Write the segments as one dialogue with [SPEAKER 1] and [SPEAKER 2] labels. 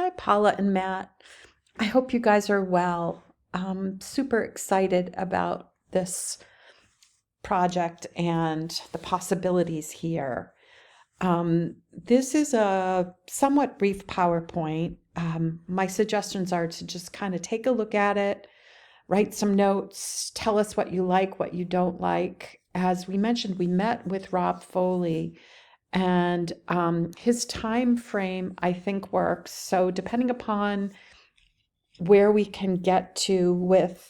[SPEAKER 1] Hi, Paula and Matt. I hope you guys are well. I'm super excited about this project and the possibilities here. This is a somewhat brief PowerPoint. My suggestions are to just kind of take a look at it, write some notes, tell us what you like, what you don't like. As we mentioned, we met with Rob Foley, and his time frame I think works. So depending upon where we can get to with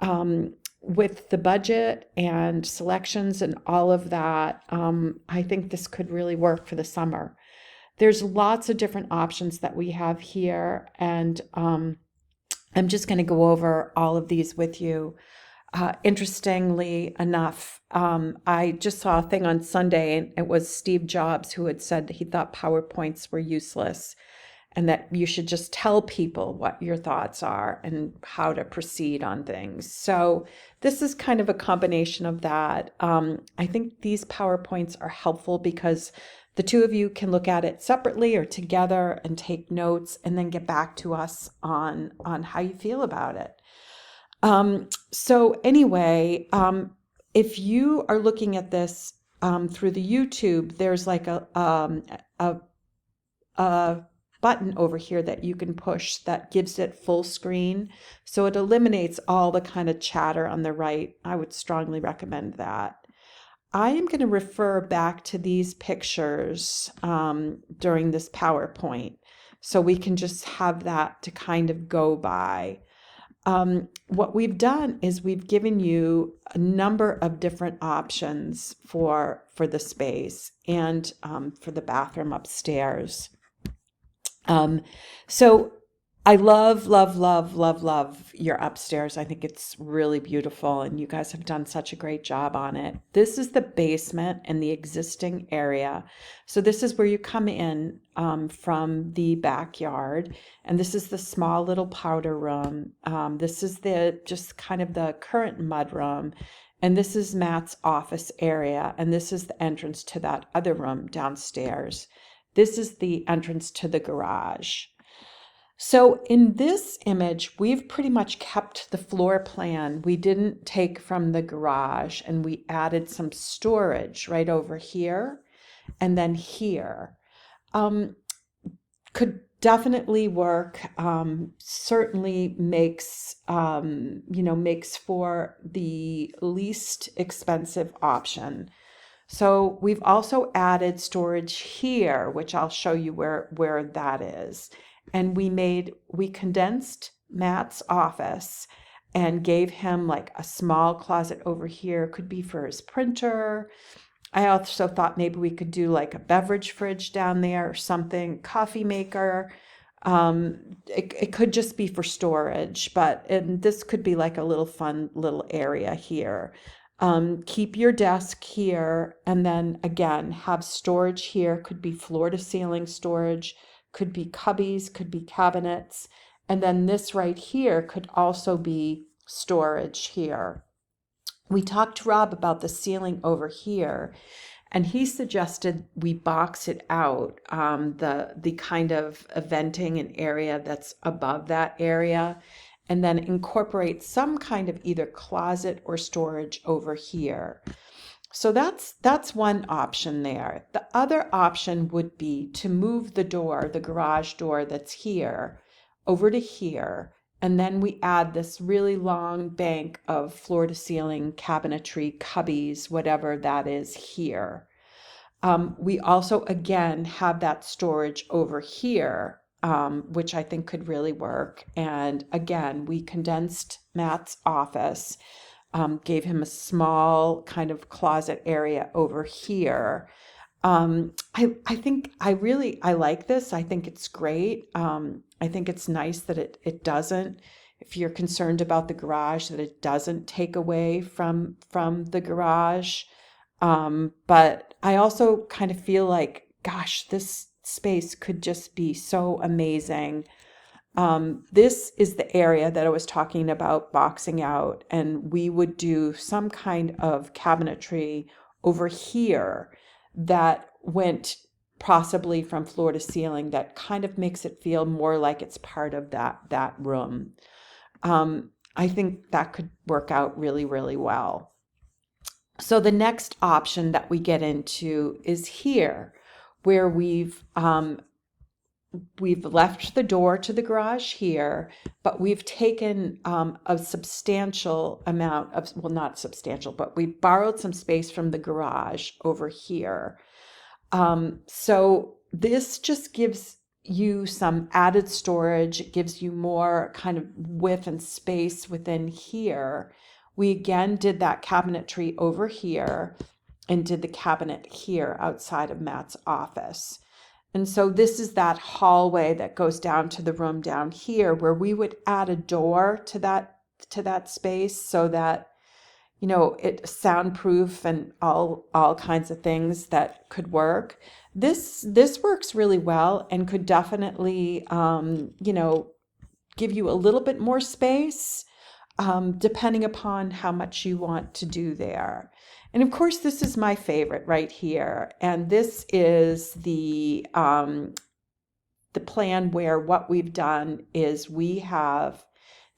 [SPEAKER 1] the budget and selections and all of that, I think this could really work for the summer. There's lots of different options that we have here, and I'm just going to go over all of these with you. Interestingly enough, I just saw a thing on Sunday, and it was Steve Jobs who had said he thought PowerPoints were useless and that you should just tell people what your thoughts are and how to proceed on things. So this is kind of a combination of that. I think these PowerPoints are helpful because the two of you can look at it separately or together and take notes and then get back to us on how you feel about it. So anyway, if you are looking at this through the YouTube, there's like a button over here that you can push that gives it full screen. So it eliminates all the kind of chatter on the right. I would strongly recommend that. I am going to refer back to these pictures during this PowerPoint, so we can just have that to kind of go by. What we've done is we've given you a number of different options for the space and for the bathroom upstairs. So I love, love, love, love, love your upstairs. I think it's really beautiful, and you guys have done such a great job on it. This is the basement and the existing area. So this is where you come in from the backyard, and this is the small little powder room. This is the just kind of the current mud room, and this is Matt's office area, and this is the entrance to that other room downstairs. This is the entrance to the garage. So in this image, we've pretty much kept the floor plan. We didn't take from the garage, and we added some storage right over here and then here. Could definitely work. Certainly makes makes for the least expensive option. So we've also added storage here, which I'll show you where that is. And we condensed Matt's office and gave him like a small closet over here. Could be for his printer. I also thought maybe we could do like a beverage fridge down there or something, coffee maker. It could just be for storage, but this could be like a little fun little area here. Keep your desk here, and then again, have storage here. Could be floor to ceiling storage, could be cubbies, could be cabinets. And then this right here could also be storage here. We talked to Rob about the ceiling over here, and he suggested we box it out, the kind of venting and area that's above that area, and then incorporate some kind of either closet or storage over here. So that's one option there. The other option would be to move the door, the garage door that's here, over to here, and then we add this really long bank of floor to ceiling cabinetry, cubbies, whatever that is here. We also, again, have that storage over here, which I think could really work. And again, we condensed Matt's office, gave him a small kind of closet area over here. I think I like this. I think it's great. I think it's nice that it doesn't, if you're concerned about the garage, that it doesn't take away from the garage. But I also kind of feel like, gosh, this space could just be so amazing. This is the area that I was talking about boxing out, and we would do some kind of cabinetry over here that went possibly from floor to ceiling, that kind of makes it feel more like it's part of that room. I think that could work out really, really well. So the next option that we get into is here, where we've left the door to the garage here, but we've taken a substantial amount of, well, not substantial, but we borrowed some space from the garage over here. So this just gives you some added storage. It gives you more kind of width and space within here. We again did that cabinetry over here and did the cabinet here outside of Matt's office. And so this is that hallway that goes down to the room down here, where we would add a door to that space so that, you know, it's soundproof and all kinds of things that could work. This works really well and could definitely, you know, give you a little bit more space, depending upon how much you want to do there. And of course, this is my favorite right here. And this is the plan where what we've done is we have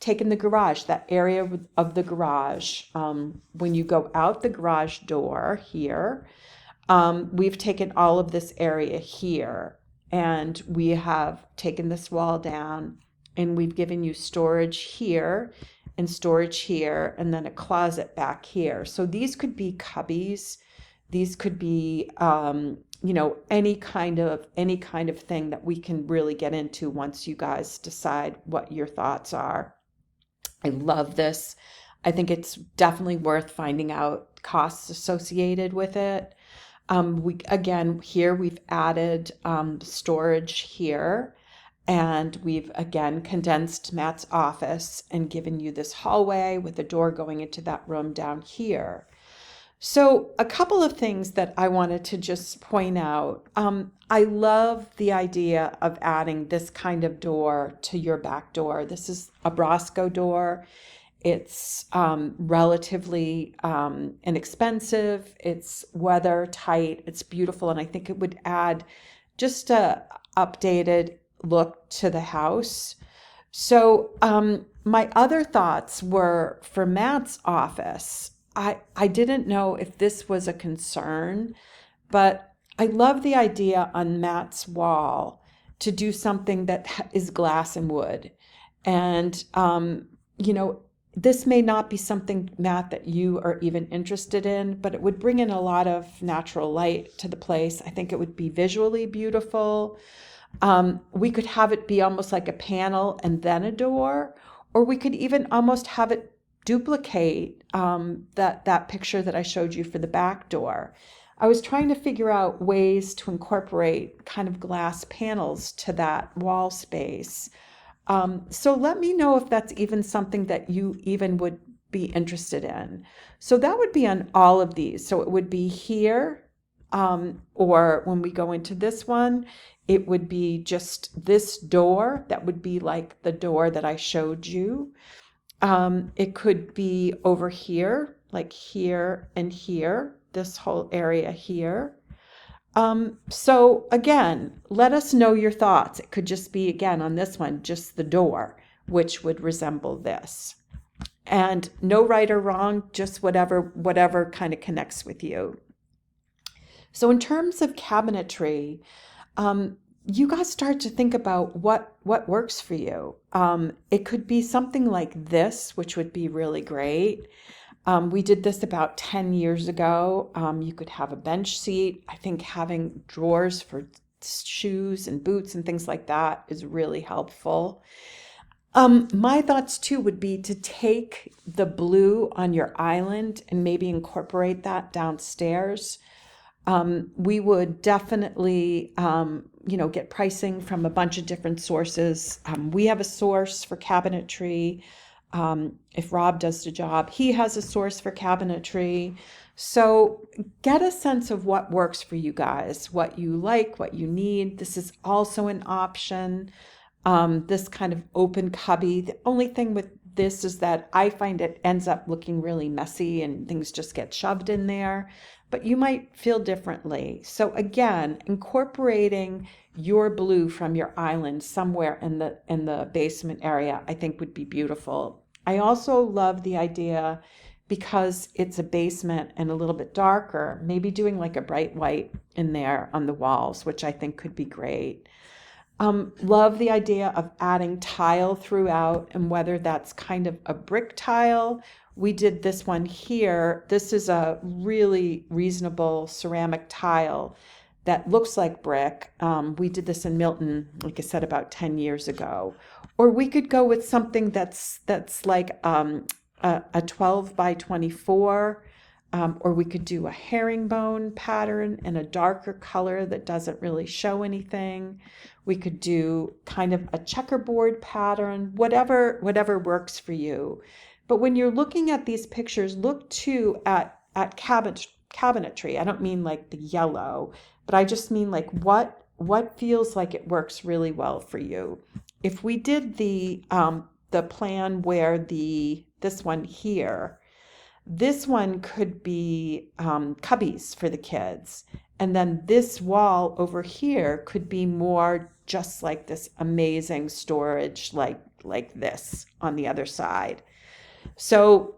[SPEAKER 1] taken the garage, that area of the garage, when you go out the garage door here, we've taken all of this area here, and we have taken this wall down, and we've given you storage here and storage here, and then a closet back here. So these could be cubbies. These could be, you know, any kind of thing that we can really get into once you guys decide what your thoughts are. I love this. I think it's definitely worth finding out costs associated with it. We've added storage here, and we've again condensed Matt's office and given you this hallway with a door going into that room down here. So a couple of things that I wanted to just point out. I love the idea of adding this kind of door to your back door. This is a Brosco door. It's relatively inexpensive. It's weather tight. It's beautiful. And I think it would add just a updated look to the house. So my other thoughts were for Matt's office. I didn't know if this was a concern, but I love the idea on Matt's wall to do something that is glass and wood. And, you know, this may not be something, Matt, that you are even interested in, but it would bring in a lot of natural light to the place. I think it would be visually beautiful. We could have it be almost like a panel and then a door, or we could even almost have it duplicate that picture that I showed you for the back door. I was trying to figure out ways to incorporate kind of glass panels to that wall space. So let me know if that's even something that you even would be interested in. So that would be on all of these. So it would be here, or when we go into this one, it would be just this door. That would be like the door that I showed you. It could be over here, like here and here, this whole area here. So again, let us know your thoughts. It could just be, again, on this one, just the door, which would resemble this. And no right or wrong, just whatever kind of connects with you. So in terms of cabinetry, you guys start to think about what works for you. It could be something like this, which would be really great. We did this about 10 years ago. You could have a bench seat. I think having drawers for shoes and boots and things like that is really helpful. My thoughts too would be to take the blue on your island and maybe incorporate that downstairs. We would definitely, get pricing from a bunch of different sources. We have a source for cabinetry. If Rob does the job, he has a source for cabinetry. So get a sense of what works for you guys, what you like, what you need. This is also an option. This kind of open cubby. The only thing with this is that I find it ends up looking really messy and things just get shoved in there. but you might feel differently. So again, incorporating your blue from your island somewhere in the basement area, I think would be beautiful. I also love the idea, because it's a basement and a little bit darker, maybe doing like a bright white in there on the walls, which I think could be great. Love the idea of adding tile throughout, and whether that's kind of a brick tile. We did this one here. This is a really reasonable ceramic tile that looks like brick. We did this in Milton, like I said, about 10 years ago. Or we could go with something that's like a 12 by 24, or we could do a herringbone pattern in a darker color that doesn't really show anything. We could do kind of a checkerboard pattern, whatever works for you. But when you're looking at these pictures, look too at cabinetry. I don't mean like the yellow, but I just mean like what feels like it works really well for you. If we did the plan where this one here, this one could be cubbies for the kids. And then this wall over here could be more just like this amazing storage, like this on the other side. So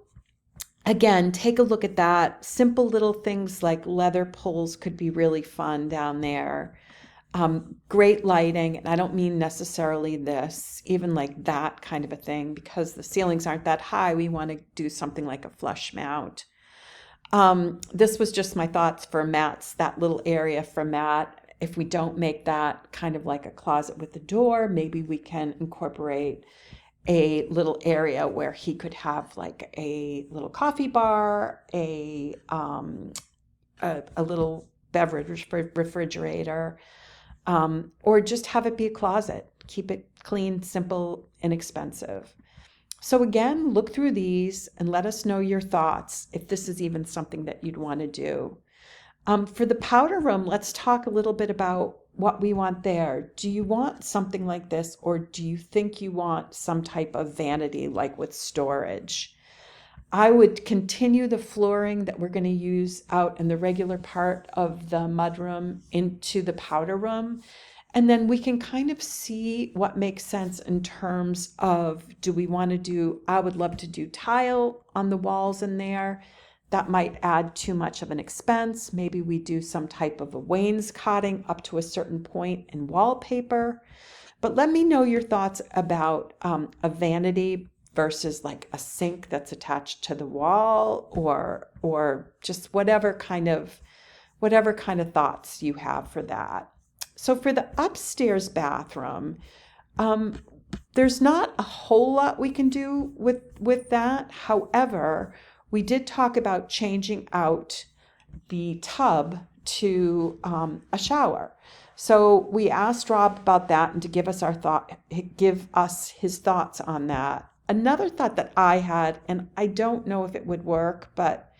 [SPEAKER 1] again, take a look at that. Simple little things like leather poles could be really fun down there. Great lighting, and I don't mean necessarily this, even like that kind of a thing, because the ceilings aren't that high. We want to do something like a flush mount. This was just my thoughts for Matt's, that little area for Matt. If we don't make that kind of like a closet with a door, maybe we can incorporate a little area where he could have like a little coffee bar, a little beverage refrigerator, or just have it be a closet. Keep it clean, simple, inexpensive. So again, look through these and let us know your thoughts, if this is even something that you'd want to do. For the powder room, let's talk a little bit about what we want there. Do you want something like this, or do you think you want some type of vanity like with storage? I would continue the flooring that we're going to use out in the regular part of the mudroom into the powder room. And then we can kind of see what makes sense in terms of, do we want to do, I would love to do tile on the walls in there. That might add too much of an expense. Maybe we do some type of a wainscoting up to a certain point in wallpaper. But let me know your thoughts about a vanity versus like a sink that's attached to the wall, or just whatever kind of thoughts you have for that. So for the upstairs bathroom, there's not a whole lot we can do with that. However, we did talk about changing out the tub to a shower. So we asked Rob about that and to give us his thoughts on that. Another thought that I had, and I don't know if it would work, but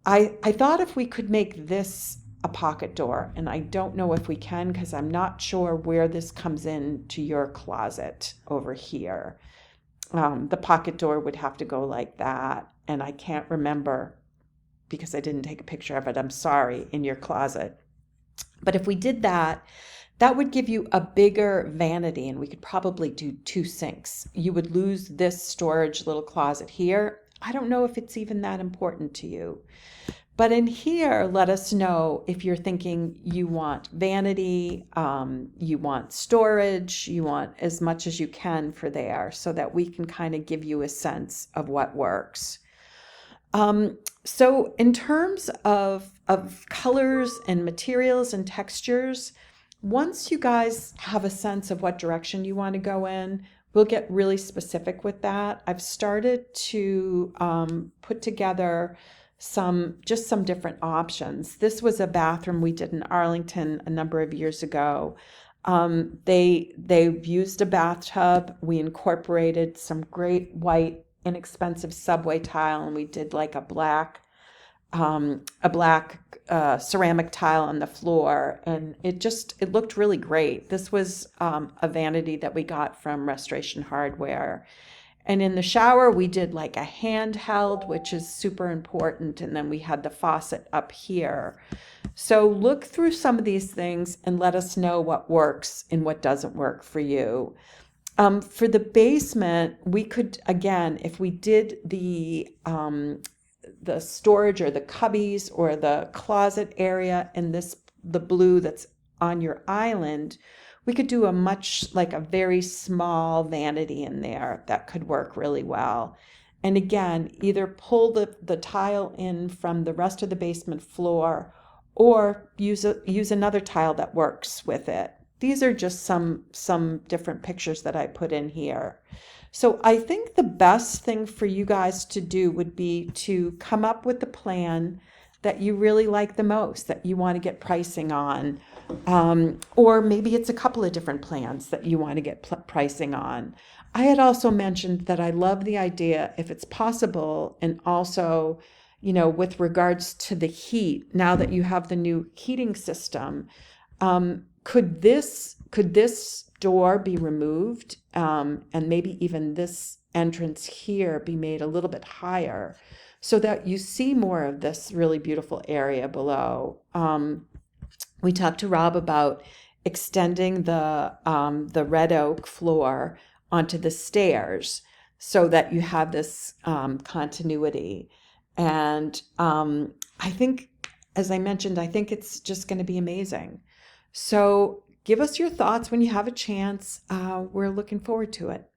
[SPEAKER 1] I thought if we could make this a pocket door, and I don't know if we can, because I'm not sure where this comes in to your closet over here. The pocket door would have to go like that, and I can't remember because I didn't take a picture of it. I'm sorry, in your closet. But if we did that, that would give you a bigger vanity, and we could probably do 2 sinks. You would lose this storage little closet here. I don't know if it's even that important to you. But in here, let us know if you're thinking you want vanity, you want storage, you want as much as you can for there, so that we can kind of give you a sense of what works. So in terms of colors and materials and textures, once you guys have a sense of what direction you want to go in, we'll get really specific with that. I've started to put together some different options. This was a bathroom we did in Arlington a number of years ago. They used a bathtub. We incorporated some great white inexpensive subway tile, and we did like a black ceramic tile on the floor, and it looked really great. This was a vanity that we got from Restoration Hardware, And in the shower, we did like a handheld, which is super important. And then we had the faucet up here. So look through some of these things and let us know what works and what doesn't work for you. For the basement, we could, again, if we did the storage or the cubbies or the closet area in the blue that's on your island, we could do like a very small vanity in there that could work really well. And again, either pull the tile in from the rest of the basement floor or use another tile that works with it. These are just some different pictures that I put in here. So I think the best thing for you guys to do would be to come up with the plan that you really like the most, that you want to get pricing on. Or maybe it's a couple of different plans that you want to get pricing on. I had also mentioned that I love the idea, if it's possible, and also, with regards to the heat, now that you have the new heating system, could this door be removed, and maybe even this entrance here be made a little bit higher so that you see more of this really beautiful area below? We talked to Rob about extending the red oak floor onto the stairs so that you have this continuity. And I think, as I mentioned, I think it's just going to be amazing. So give us your thoughts when you have a chance. We're looking forward to it.